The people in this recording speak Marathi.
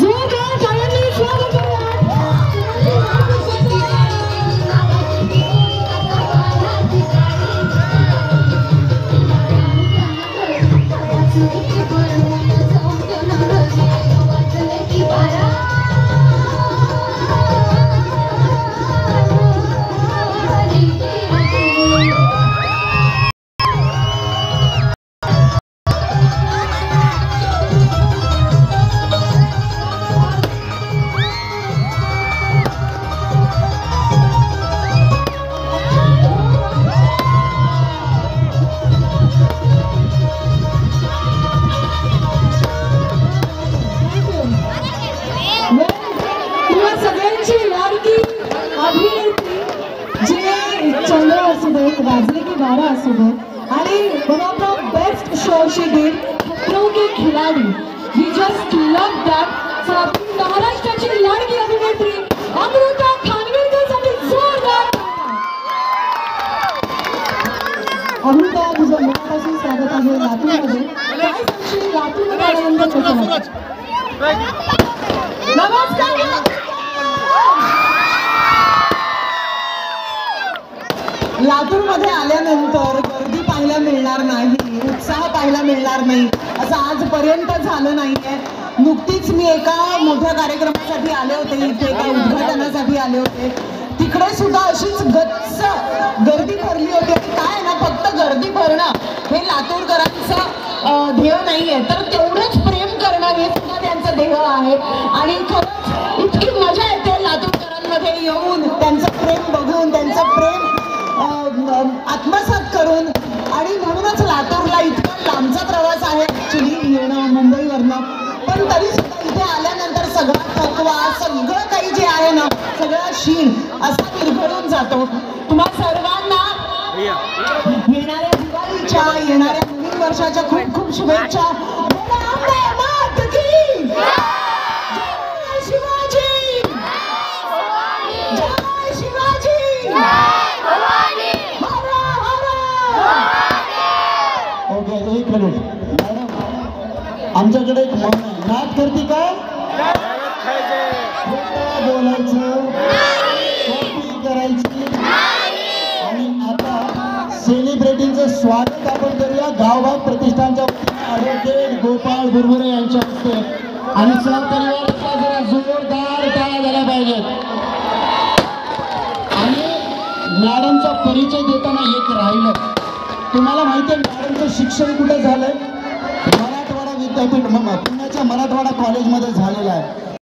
जोरदार टाळ्यांनी स्वागत करूया। वाजले की 12 असू दे आणि one of the best show she did Khatron Ke Khiladi we just love that. आपली महाराष्ट्राची लाडकी अभिनेत्री अमृता खानविलकरसाठी जोरदार अमृता, तुझं मनापासून स्वागत आहे लातूरमध्ये। काय सांगशील लातूरमध्ये आल्यानंतर कसं वाटतं? नमस्कार। लातूरमध्ये आल्यानंतर गर्दी पाहायला मिळणार नाही, उत्साह पाहायला मिळणार नाही असं आजपर्यंत झालं नाहीये। नुकतीच मी एका मोठ्या कार्यक्रमासाठी आले होते, इथे एका उद्घाटनासाठी आले होते, तिकडे सुद्धा अशीच गच्च गर्दी भरली होती। काय ना, फक्त गर्दी भरणं हे लातूरकरांचं ध्येय नाहीये, तर तेवढंच प्रेम करणं हे सुद्धा त्यांचं ध्येय आहे। आणि खरंच इतकी मजा येते लातूरकरांमध्ये येऊन, त्यांचं प्रेम बघून, त्यांचं प्रेम आत्मसात करून। आणि म्हणूनच लातूरला इतका लांबचा प्रवास आहे ऍक्च्युली येणं मुंबईवरनं, पण तरी सुद्धा इथे आल्यानंतर सगळा थकवा, सगळं काही जे आहे ना, सगळा शीण असा विरघळून जातो। तुम्हा सर्वांना येणाऱ्या दिवाळीच्या, येणाऱ्या नवीन वर्षाच्या खूप खूप शुभेच्छा। मॅडम, आमच्याकडे एक म्हण आहे, नाच करते काय बोलायचं, कॉपी करायची। आणि आता सेलिब्रिटींचं स्वागत आपण करूया गावभाग प्रतिष्ठानच्या ॲडव्होकेट गोपाळ बुरबुरे यांच्या हस्ते। आणि सहपरिवाराचा जरा जोरदार टाळ्या झाल्या पाहिजेत। आणि मॅडमचा परिचय देताना एक राहिलं, तुम्हाला माहिती आहे मॅडमचं शिक्षण कुठे झालंय? मराठवाडा विद्यापीठ, पुण्याच्या मराठवाडा कॉलेजमध्ये झालेलं आहे।